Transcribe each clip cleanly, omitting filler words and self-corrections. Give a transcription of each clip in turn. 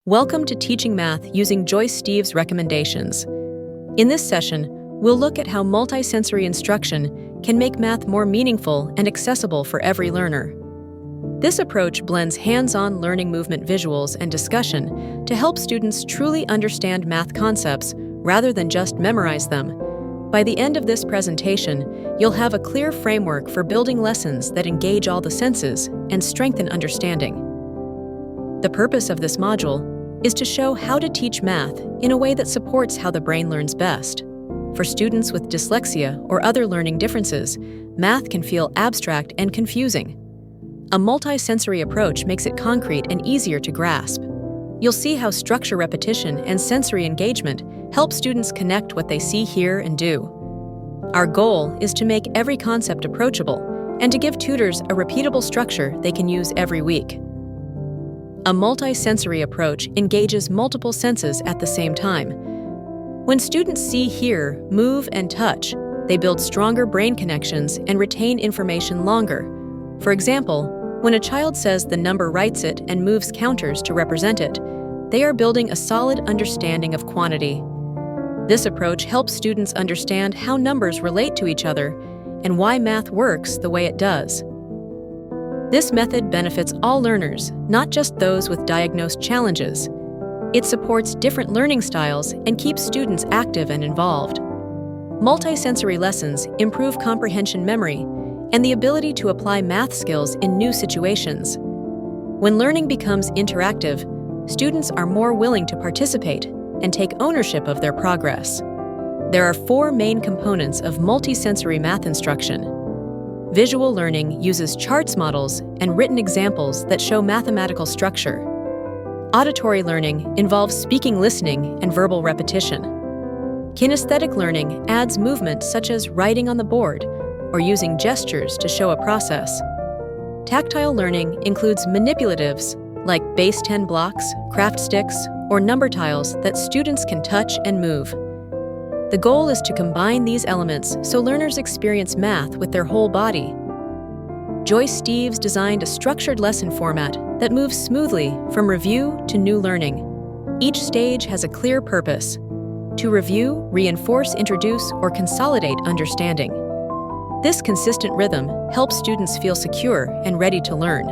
Welcome to Teaching Math using Joyce Steeves' recommendations. In this session, we'll look at how multisensory instruction can make math more meaningful and accessible for every learner. This approach blends hands-on learning movement visuals and discussion to help students truly understand math concepts rather than just memorize them. By the end of this presentation, you'll have a clear framework for building lessons that engage all the senses and strengthen understanding. The purpose of this module is to show how to teach math in a way that supports how the brain learns best. For students with dyslexia or other learning differences, math can feel abstract and confusing. A multisensory approach makes it concrete and easier to grasp. You'll see how structure repetition and sensory engagement help students connect what they see, hear, and do. Our goal is to make every concept approachable and to give tutors a repeatable structure they can use every week. A multisensory approach engages multiple senses at the same time. When students see, hear, move, and touch, they build stronger brain connections and retain information longer. For example, when a child says the number writes it and moves counters to represent it, they are building a solid understanding of quantity. This approach helps students understand how numbers relate to each other and why math works the way it does. This method benefits all learners, not just those with diagnosed challenges. It supports different learning styles and keeps students active and involved. Multisensory lessons improve comprehension memory and the ability to apply math skills in new situations. When learning becomes interactive, students are more willing to participate and take ownership of their progress. There are four main components of multisensory math instruction. Visual learning uses charts models and written examples that show mathematical structure. Auditory learning involves speaking, listening, and verbal repetition. Kinesthetic learning adds movement such as writing on the board or using gestures to show a process. Tactile learning includes manipulatives like base 10 blocks, craft sticks, or number tiles that students can touch and move. The goal is to combine these elements so learners experience math with their whole body. Joyce Steeves designed a structured lesson format that moves smoothly from review to new learning. Each stage has a clear purpose: to review, reinforce, introduce, or consolidate understanding. This consistent rhythm helps students feel secure and ready to learn.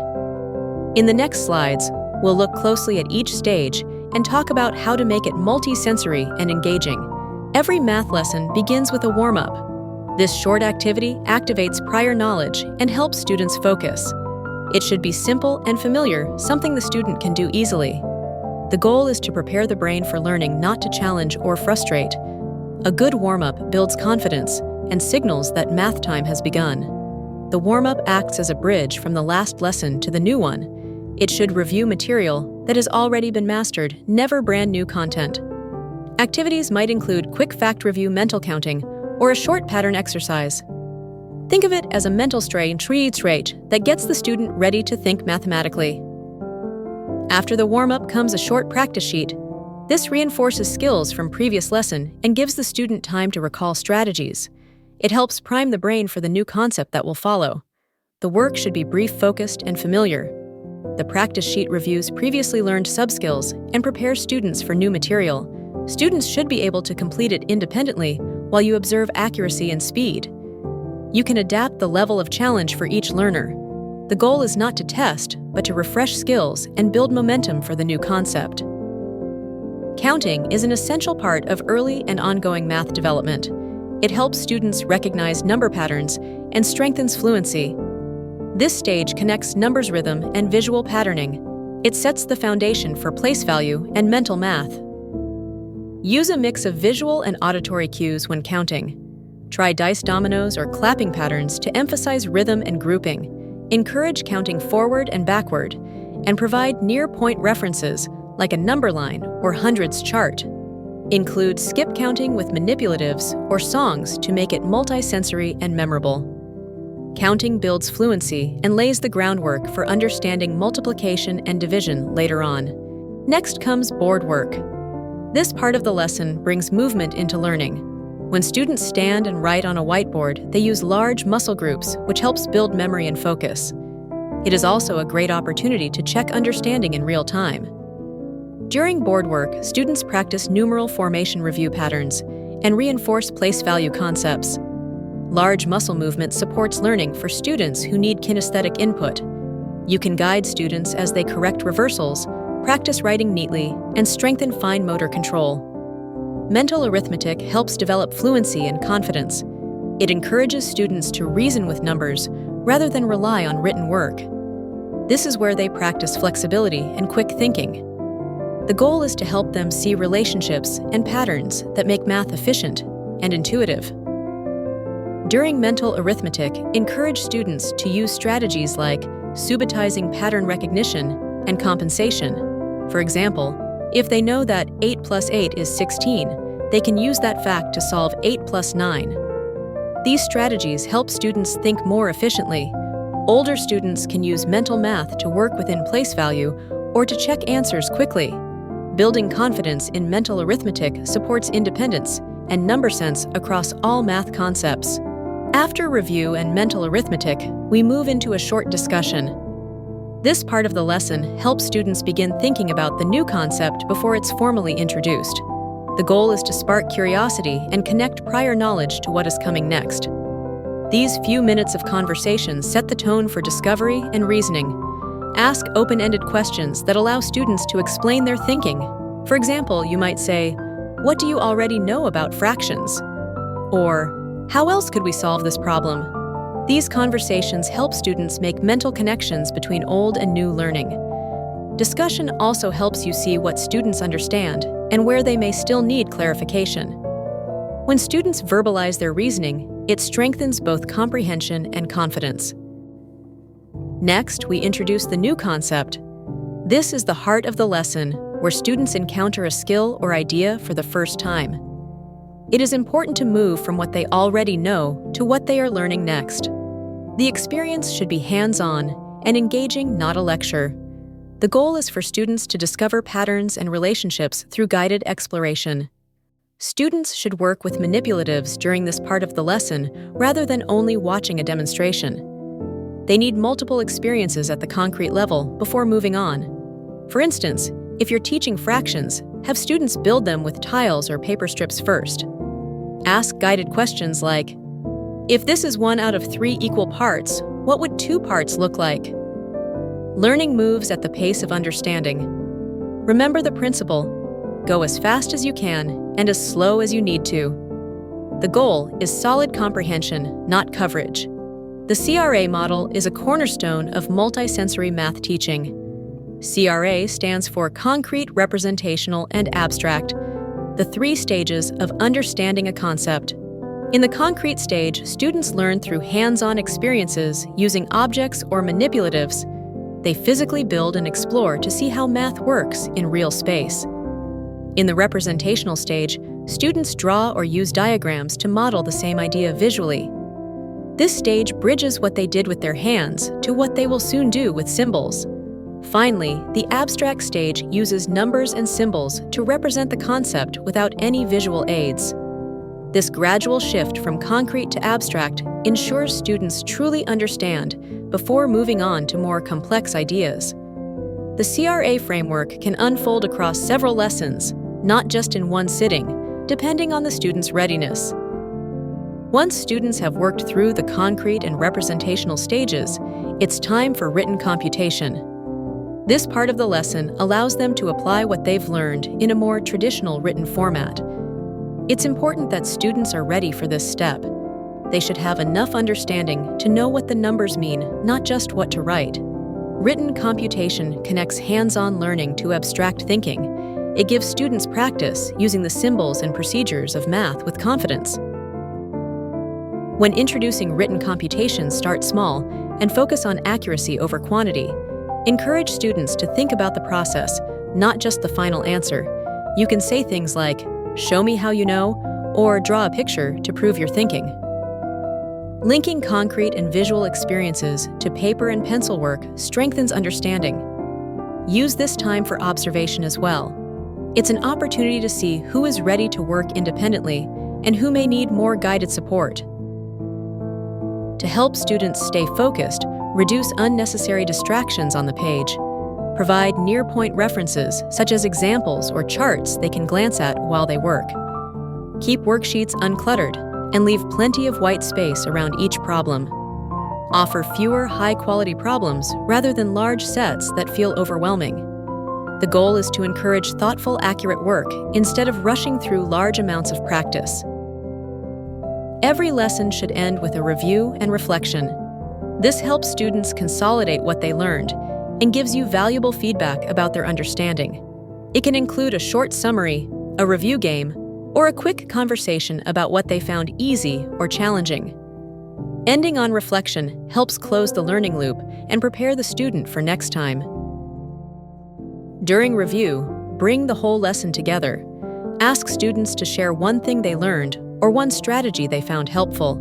In the next slides, we'll look closely at each stage and talk about how to make it multisensory and engaging. Every math lesson begins with a warm-up. This short activity activates prior knowledge and helps students focus. It should be simple and familiar, something the student can do easily. The goal is to prepare the brain for learning, not to challenge or frustrate. A good warm-up builds confidence and signals that math time has begun. The warm-up acts as a bridge from the last lesson to the new one. It should review material that has already been mastered, never brand new content. Activities might include quick fact review, mental counting, or a short pattern exercise. Think of it as a mental strain that gets the student ready to think mathematically. After the warm-up comes a short practice sheet. This reinforces skills from previous lesson and gives the student time to recall strategies. It helps prime the brain for the new concept that will follow. The work should be brief, focused, and familiar. The practice sheet reviews previously learned subskills and prepares students for new material. Students should be able to complete it independently while you observe accuracy and speed. You can adapt the level of challenge for each learner. The goal is not to test, but to refresh skills and build momentum for the new concept. Counting is an essential part of early and ongoing math development. It helps students recognize number patterns and strengthens fluency. This stage connects numbers rhythm and visual patterning. It sets the foundation for place value and mental math. Use a mix of visual and auditory cues when counting. Try dice dominoes or clapping patterns to emphasize rhythm and grouping. Encourage counting forward and backward, and provide near-point references like a number line or hundreds chart. Include skip counting with manipulatives or songs to make it multisensory and memorable. Counting builds fluency and lays the groundwork for understanding multiplication and division later on. Next comes board work. This part of the lesson brings movement into learning. When students stand and write on a whiteboard, they use large muscle groups, which helps build memory and focus. It is also a great opportunity to check understanding in real time. During board work, students practice numeral formation review patterns and reinforce place value concepts. Large muscle movement supports learning for students who need kinesthetic input. You can guide students as they correct reversals, practice writing neatly, and strengthen fine motor control. Mental arithmetic helps develop fluency and confidence. It encourages students to reason with numbers rather than rely on written work. This is where they practice flexibility and quick thinking. The goal is to help them see relationships and patterns that make math efficient and intuitive. During mental arithmetic, encourage students to use strategies like subitizing pattern recognition and compensation. For example, if they know that 8 plus 8 is 16, they can use that fact to solve 8 plus 9. These strategies help students think more efficiently. Older students can use mental math to work within place value or to check answers quickly. Building confidence in mental arithmetic supports independence and number sense across all math concepts. After review and mental arithmetic, we move into a short discussion. This part of the lesson helps students begin thinking about the new concept before it's formally introduced. The goal is to spark curiosity and connect prior knowledge to what is coming next. These few minutes of conversation set the tone for discovery and reasoning. Ask open-ended questions that allow students to explain their thinking. For example, you might say, "What do you already know about fractions?" Or, "How else could we solve this problem?" These conversations help students make mental connections between old and new learning. Discussion also helps you see what students understand and where they may still need clarification. When students verbalize their reasoning, it strengthens both comprehension and confidence. Next, we introduce the new concept. This is the heart of the lesson, where students encounter a skill or idea for the first time. It is important to move from what they already know to what they are learning next. The experience should be hands-on and engaging, not a lecture. The goal is for students to discover patterns and relationships through guided exploration. Students should work with manipulatives during this part of the lesson rather than only watching a demonstration. They need multiple experiences at the concrete level before moving on. For instance, if you're teaching fractions, have students build them with tiles or paper strips first. Ask guided questions like, "If this is 1 out of 3 equal parts, what would 2 parts look like?" Learning moves at the pace of understanding. Remember the principle: go as fast as you can and as slow as you need to. The goal is solid comprehension, not coverage. The CRA model is a cornerstone of multisensory math teaching. CRA stands for Concrete, Representational, and Abstract, the 3 stages of understanding a concept. In the concrete stage, students learn through hands-on experiences using objects or manipulatives. They physically build and explore to see how math works in real space. In the representational stage, students draw or use diagrams to model the same idea visually. This stage bridges what they did with their hands to what they will soon do with symbols. Finally, the abstract stage uses numbers and symbols to represent the concept without any visual aids. This gradual shift from concrete to abstract ensures students truly understand before moving on to more complex ideas. The CRA framework can unfold across several lessons, not just in one sitting, depending on the student's readiness. Once students have worked through the concrete and representational stages, it's time for written computation. This part of the lesson allows them to apply what they've learned in a more traditional written format. It's important that students are ready for this step. They should have enough understanding to know what the numbers mean, not just what to write. Written computation connects hands-on learning to abstract thinking. It gives students practice using the symbols and procedures of math with confidence. When introducing written computation, start small and focus on accuracy over quantity. Encourage students to think about the process, not just the final answer. You can say things like, "Show me how you know," or "Draw a picture to prove your thinking." Linking concrete and visual experiences to paper and pencil work strengthens understanding. Use this time for observation as well. It's an opportunity to see who is ready to work independently and who may need more guided support. To help students stay focused, reduce unnecessary distractions on the page. Provide near-point references, such as examples or charts they can glance at while they work. Keep worksheets uncluttered and leave plenty of white space around each problem. Offer fewer high-quality problems rather than large sets that feel overwhelming. The goal is to encourage thoughtful, accurate work instead of rushing through large amounts of practice. Every lesson should end with a review and reflection. This helps students consolidate what they learned and gives you valuable feedback about their understanding. It can include a short summary, a review game, or a quick conversation about what they found easy or challenging. Ending on reflection helps close the learning loop and prepare the student for next time. During review, bring the whole lesson together. Ask students to share one thing they learned or one strategy they found helpful.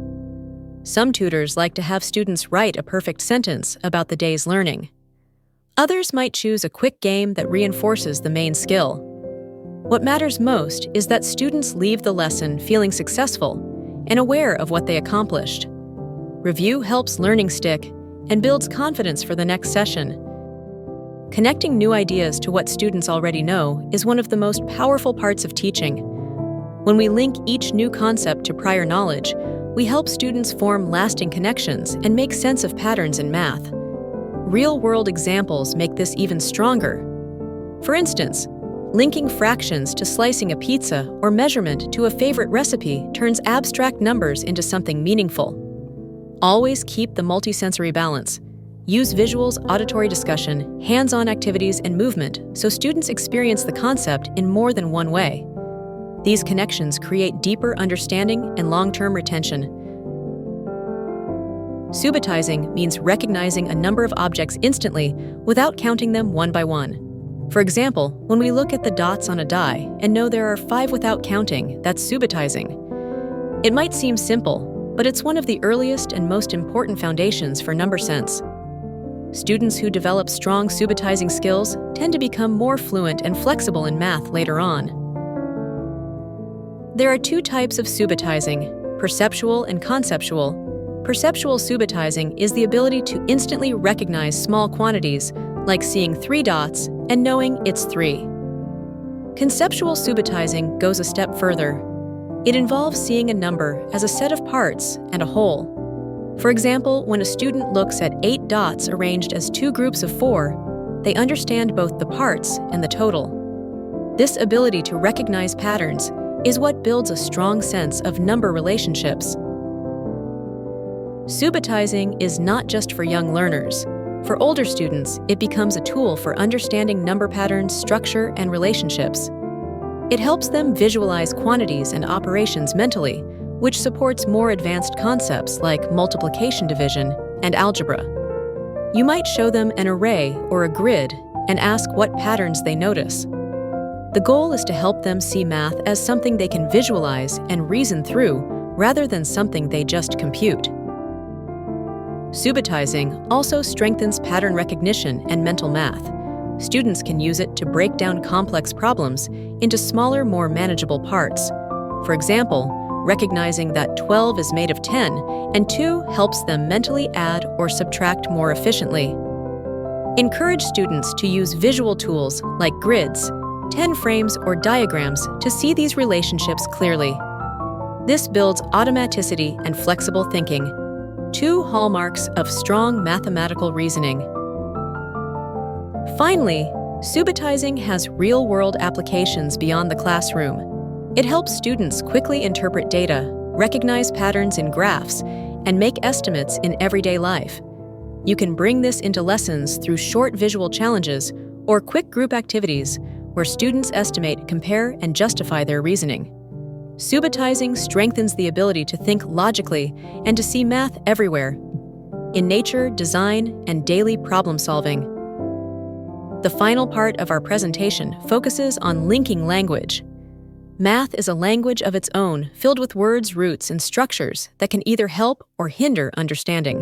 Some tutors like to have students write a perfect sentence about the day's learning. Others might choose a quick game that reinforces the main skill. What matters most is that students leave the lesson feeling successful and aware of what they accomplished. Review helps learning stick and builds confidence for the next session. Connecting new ideas to what students already know is one of the most powerful parts of teaching. When we link each new concept to prior knowledge, we help students form lasting connections and make sense of patterns in math. Real-world examples make this even stronger. For instance, linking fractions to slicing a pizza or measurement to a favorite recipe turns abstract numbers into something meaningful. Always keep the multisensory balance. Use visuals, auditory discussion, hands-on activities, and movement so students experience the concept in more than one way. These connections create deeper understanding and long-term retention. Subitizing means recognizing a number of objects instantly without counting them one by one. For example, when we look at the dots on a die and know there are 5 without counting, that's subitizing. It might seem simple, but it's one of the earliest and most important foundations for number sense. Students who develop strong subitizing skills tend to become more fluent and flexible in math later on. There are 2 types of subitizing, perceptual and conceptual. Perceptual subitizing is the ability to instantly recognize small quantities, like seeing 3 dots and knowing it's 3. Conceptual subitizing goes a step further. It involves seeing a number as a set of parts and a whole. For example, when a student looks at 8 dots arranged as 2 groups of 4, they understand both the parts and the total. This ability to recognize patterns is what builds a strong sense of number relationships. Subitizing is not just for young learners. For older students, it becomes a tool for understanding number patterns, structure, and relationships. It helps them visualize quantities and operations mentally, which supports more advanced concepts like multiplication, division, and algebra. You might show them an array or a grid and ask what patterns they notice. The goal is to help them see math as something they can visualize and reason through, rather than something they just compute. Subitizing also strengthens pattern recognition and mental math. Students can use it to break down complex problems into smaller, more manageable parts. For example, recognizing that 12 is made of 10 and 2 helps them mentally add or subtract more efficiently. Encourage students to use visual tools like grids, 10 frames, or diagrams to see these relationships clearly. This builds automaticity and flexible thinking, 2 hallmarks of strong mathematical reasoning. Finally, subitizing has real-world applications beyond the classroom. It helps students quickly interpret data, recognize patterns in graphs, and make estimates in everyday life. You can bring this into lessons through short visual challenges or quick group activities where students estimate, compare, and justify their reasoning. Subitizing strengthens the ability to think logically and to see math everywhere, in nature, design, and daily problem solving. The final part of our presentation focuses on linking language. Math is a language of its own, filled with words, roots, and structures that can either help or hinder understanding.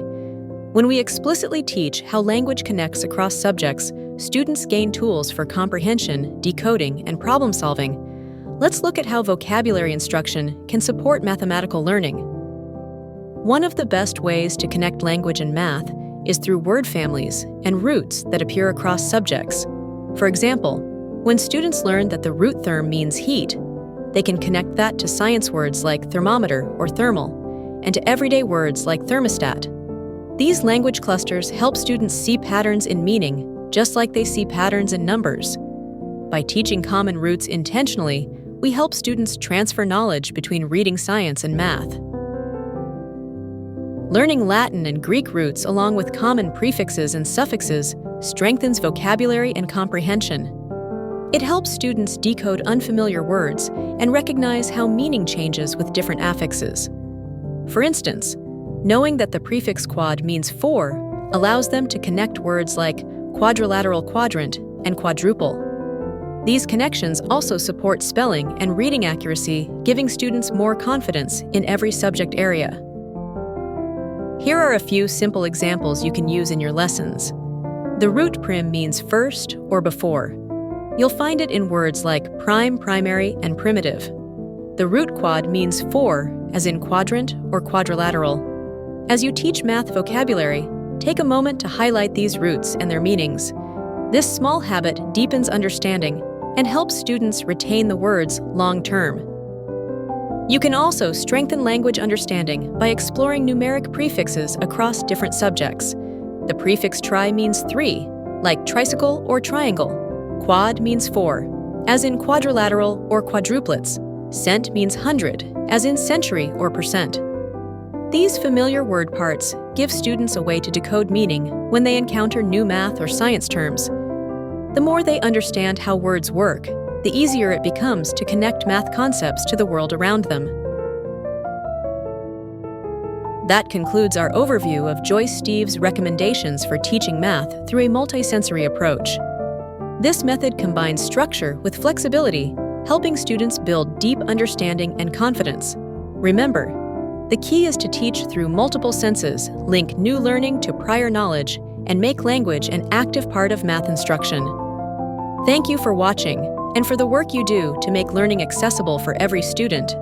When we explicitly teach how language connects across subjects, students gain tools for comprehension, decoding, and problem solving. Let's look at how vocabulary instruction can support mathematical learning. One of the best ways to connect language and math is through word families and roots that appear across subjects. For example, when students learn that the root therm means heat, they can connect that to science words like thermometer or thermal, and to everyday words like thermostat. These language clusters help students see patterns in meaning, just like they see patterns in numbers. By teaching common roots intentionally, we help students transfer knowledge between reading science and math. Learning Latin and Greek roots along with common prefixes and suffixes strengthens vocabulary and comprehension. It helps students decode unfamiliar words and recognize how meaning changes with different affixes. For instance, knowing that the prefix quad means 4 allows them to connect words like quadrilateral quadrant and quadruple. These connections also support spelling and reading accuracy, giving students more confidence in every subject area. Here are a few simple examples you can use in your lessons. The root prim means first or before. You'll find it in words like prime, primary, and primitive. The root quad means 4, as in quadrant or quadrilateral. As you teach math vocabulary, take a moment to highlight these roots and their meanings. This small habit deepens understanding and helps students retain the words long-term. You can also strengthen language understanding by exploring numeric prefixes across different subjects. The prefix tri means 3, like tricycle or triangle. Quad means 4, as in quadrilateral or quadruplets. Cent means 100, as in century or percent. These familiar word parts give students a way to decode meaning when they encounter new math or science terms. The more they understand how words work, the easier it becomes to connect math concepts to the world around them. That concludes our overview of Joyce Steeves' recommendations for teaching math through a multisensory approach. This method combines structure with flexibility, helping students build deep understanding and confidence. Remember, the key is to teach through multiple senses, link new learning to prior knowledge, and make language an active part of math instruction. Thank you for watching and for the work you do to make learning accessible for every student.